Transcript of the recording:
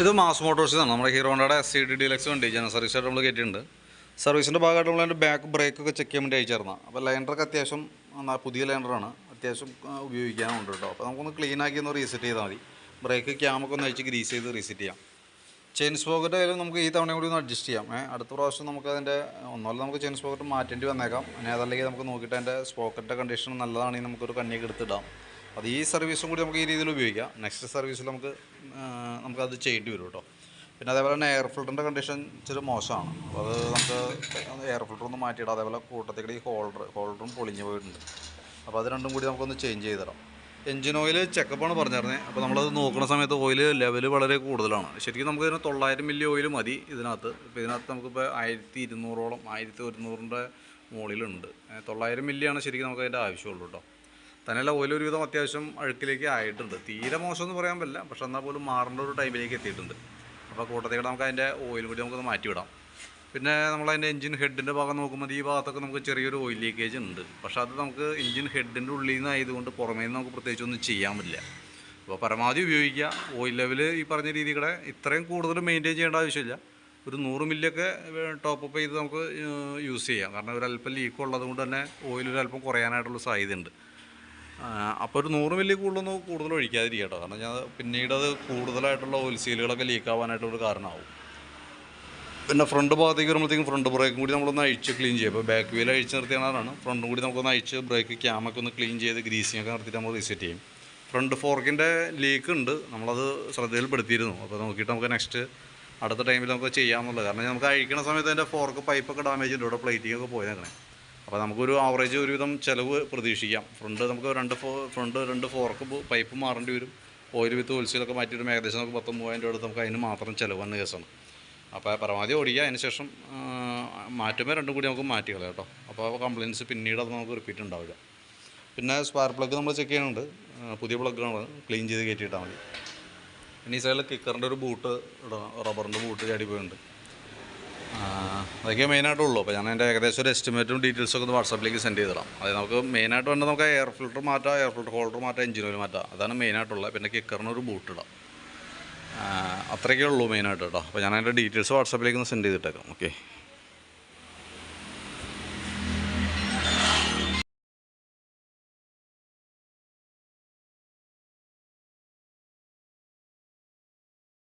ഇത് മാസ് മോട്ടോഴ്സിനാണ്. നമ്മുടെ ഹീറോ ഹോണ്ടയുടെ SCD ഡീലക്സ് വണ്ടി ജനറൽ സർവീസായിട്ട് നമ്മൾ കയറ്റിയിട്ടുണ്ട്. സർവീസിൻ്റെ ഭാഗമായിട്ട് നമ്മൾ അതിൻ്റെ ബാക്ക് ബ്രേക്കൊക്കെ ചെക്ക് ചെയ്യാൻ വേണ്ടി അയച്ചിരുന്നത്. അപ്പോൾ ലൈനറൊക്കെ അത്യാവശ്യം പുതിയ ലൈനറാണ്, അത്യാവശ്യം ഉപയോഗിക്കാനുണ്ട് കേട്ടോ. അപ്പോൾ നമുക്കൊന്ന് ക്ലീൻ ആക്കി ഒന്ന് റീസെറ്റ് ചെയ്താൽ മതി. ബ്രേക്ക് ക്യാമൊക്കെ ഒന്ന് അഴിച്ച് ഗ്രീസ് ചെയ്ത് റീസെറ്റ് ചെയ്യാം. ചെയിൻ സ്പോക്കറ്റ് ആയാലും നമുക്ക് ഈ തവണ കൂടി ഒന്ന് അഡ്ജസ്റ്റ് ചെയ്യാം. അടുത്ത പ്രാവശ്യം നമുക്ക് അതിൻ്റെ ഒന്നുമല്ല നമുക്ക് ചെയിൻ സ്പോക്കറ്റ് മാറ്റേണ്ടി വന്നേക്കാം. ഇനി അതല്ലെങ്കിൽ നമുക്ക് നോക്കിയിട്ട് അതിൻ്റെ സ്പോക്കറ്റിൻ്റെ കണ്ടീഷൻ നല്ലതാണെങ്കിൽ നമുക്കൊരു കണ്ണിയൊക്കെ എടുത്തിടാം. അത് ഈ സർവീസും കൂടി നമുക്ക് ഈ രീതിയിൽ ഉപയോഗിക്കാം. നെക്സ്റ്റ് സർവീസിൽ നമുക്കത് ചെയ്യേണ്ടി വരും കേട്ടോ. പിന്നെ അതേപോലെ തന്നെ എയർ ഫിൽറ്ററിൻ്റെ കണ്ടീഷൻ ഇച്ചിരി മോശമാണ്. അപ്പോൾ അത് നമുക്ക് എയർ ഫിൽറ്റർ ഒന്ന് മാറ്റിയിടാം. അതേപോലെ കൂട്ടത്തേക്ക് ഈ ഹോൾഡറും പൊളിഞ്ഞു പോയിട്ടുണ്ട്. അപ്പോൾ അത് രണ്ടും കൂടി നമുക്കൊന്ന് ചേഞ്ച് ചെയ്ത് തരാം. എൻജിൻ ഓയിൽ ചെക്കപ്പാണ് പറഞ്ഞിരുന്നത്. അപ്പോൾ നമ്മളത് നോക്കുന്ന സമയത്ത് ഓയിൽ ലെവൽ വളരെ കൂടുതലാണ്. ശരിക്കും നമുക്ക് ഇതിന് 900 മില്ലി ഓയിൽ മതി ഇതിനകത്ത്. ഇപ്പോൾ ഇതിനകത്ത് നമുക്കിപ്പോൾ 1200ഓളം 1100ൻ്റെ മുകളിലുണ്ട്. 900 മില്ലിയാണ് ശരിക്കും നമുക്ക് അതിൻ്റെ ആവശ്യമുള്ളൂ കേട്ടോ. തന്നെയല്ല ഓയിൽ ഒരുവിധം അത്യാവശ്യം അഴുക്കിലേക്ക് ആയിട്ടുണ്ട്. തീരെ മോശമെന്ന് പറയാൻ പറ്റില്ല, പക്ഷെ എന്നാൽ പോലും മാറേണ്ട ഒരു ടൈമിലേക്ക് എത്തിയിട്ടുണ്ട്. അപ്പോൾ കൂട്ടത്തേക്ക് നമുക്ക് അതിൻ്റെ ഓയിൽ കൂടി നമുക്കൊന്ന് മാറ്റിവിടാം. പിന്നെ നമ്മളതിൻ്റെ എഞ്ചിൻ ഹെഡിൻ്റെ ഭാഗം നോക്കുമ്പോൾ ഈ ഭാഗത്തൊക്കെ നമുക്ക് ചെറിയൊരു ഓയിൽ ലീക്കേജ് ഉണ്ട്. പക്ഷേ അത് നമുക്ക് എഞ്ചിൻ ഹെഡിൻ്റെ ഉള്ളിൽ നിന്നായതുകൊണ്ട് പുറമേ നിന്ന് നമുക്ക് പ്രത്യേകിച്ചൊന്നും ചെയ്യാൻ പറ്റില്ല. അപ്പോൾ പരമാവധി ഉപയോഗിക്കുക. ഓയിൽ ലെവൽ ഈ പറഞ്ഞ രീതിയുടെ ഇത്രയും കൂടുതൽ മെയിൻറ്റെയിൻ ചെയ്യേണ്ട ആവശ്യമില്ല. ഒരു 100 മില്ലിയൊക്കെ ടോപ്പപ്പ് ചെയ്ത് നമുക്ക് യൂസ് ചെയ്യാം. കാരണം ഒരല്പം ലീക്ക് ഉള്ളത് കൊണ്ട് തന്നെ ഓയിൽ ഒരല്പം കുറയാനായിട്ടുള്ള സാധ്യതയുണ്ട്. അപ്പോൾ ഒരു 100 മില്ലി കൂടുതൽ ഒഴിക്കാതിരിക്കുക കേട്ടോ. കാരണം ഞാൻ പിന്നീട് അത് കൂടുതലായിട്ടുള്ള ഓയിൽ സീലുകളൊക്കെ ലീക്കാവാനായിട്ടുള്ളൊരു കാരണമാവും. പിന്നെ ഫ്രണ്ട് ഭാഗത്തേക്ക് വരുമ്പോഴത്തേക്കും ഫ്രണ്ട് ബ്രേക്കും കൂടി നമ്മളൊന്ന് അഴിച്ച് ക്ലീൻ ചെയ്യും. അപ്പോൾ ബാക്ക് വീൽ അഴിച്ച് നിർത്തിയാണ് ഫ്രണ്ടും കൂടി നമുക്കൊന്ന് അഴിച്ച് ബ്രേക്ക് ക്യാമൊക്കെ ഒന്ന് ക്ലീൻ ചെയ്ത് ഗ്രീസിങ് ഒക്കെ നിർത്തിയിട്ട് നമ്മൾ റീസെറ്റ് ചെയ്യും. ഫ്രണ്ട് ഫോർക്കിൻ്റെ ലീക്ക് ഉണ്ട്, നമ്മളത് ശ്രദ്ധയിൽപ്പെടുത്തിയിരുന്നു. അപ്പോൾ നോക്കിയിട്ട് നമുക്ക് നെക്സ്റ്റ് അടുത്ത ടൈമിൽ നമുക്ക് ചെയ്യാമെന്നുള്ളത്. കാരണം നമുക്ക് അഴിക്കുന്ന സമയത്ത് അതിൻ്റെ ഫോർക്ക് പൈപ്പൊക്കെ ഡാമേജ് ഉണ്ട്, ഇവിടെ പ്ലേറ്റിംഗ് ഒക്കെ പോയേക്കണേ. അപ്പോൾ നമുക്കൊരു ആവറേജ് ഒരുവിധം ചിലവ് പ്രതീക്ഷിക്കാം. നമുക്ക് രണ്ട് ഫോർക്ക് പൈപ്പ് മാറേണ്ടി വരും. ഓയിൽ വിത്ത് ഓയിൽസീലൊക്കെ മാറ്റിയിട്ട് ഏകദേശം നമുക്ക് 10,000-3000 രൂപ എടുത്ത് നമുക്ക് അതിന് മാത്രം ചിലവ് വന്ന കേസാണ്. അപ്പോൾ പരമാവധി ഓടിക്കുക. അതിന് ശേഷം മാറ്റുമ്പോൾ രണ്ടും കൂടി നമുക്ക് മാറ്റി കളയാം കേട്ടോ. അപ്പോൾ കംപ്ലയിൻറ്റ്സ് പിന്നീട് അത് നമുക്ക് റിപ്പീറ്റ് ഉണ്ടാവില്ല. പിന്നെ സ്പാർക്ക് പ്ലഗ് നമ്മൾ ചെക്ക് ചെയ്യുന്നുണ്ട്. പുതിയ പ്ലഗ്ഗാണ്, ക്ലീൻ ചെയ്ത് കയറ്റിയിട്ടാൽ മതി. പിന്നെ ഈ സൈഡിൽ കിക്കറിൻ്റെ ഒരു ബൂട്ട് റബ്ബറിൻ്റെ ബൂട്ട് ചാടി പോയിട്ടുണ്ട്. അതൊക്കെ മെയിനായിട്ടുള്ളൂ. അപ്പോൾ ഞാൻ അതിൻ്റെ ഏകദേശം ഒരു എസ്റ്റിമേറ്റും ഡീറ്റെയിൽസൊക്കെ ഒന്ന് വാട്സാപ്പിലേക്ക് സെൻഡ് ചെയ്തിടാം. അതായത് നമുക്ക് മെയിനായിട്ട് വേണ്ടത് നമുക്ക് എയർ ഫിൽറ്റർ മാറ്റാം, എയർ ഫിൽറ്റർ ഹോൾഡർ മാറ്റാം, എഞ്ചിൻ ഓയിൽ മാറ്റാം. അതാണ് മെയിനായിട്ടുള്ളത്. പിന്നെ കിക്കറിനൊരു ബൂട്ട് ഇടാം. അത്രയൊക്കെ ഉള്ളൂ മെയിനായിട്ട് കേട്ടോ. അപ്പോൾ ഞാൻ അതിൻ്റെ ഡീറ്റെയിൽസ് വാട്സാപ്പിലേക്ക് ഒന്ന് സെൻഡ് ചെയ്തിട്ടേക്കാം. ഓക്കെ.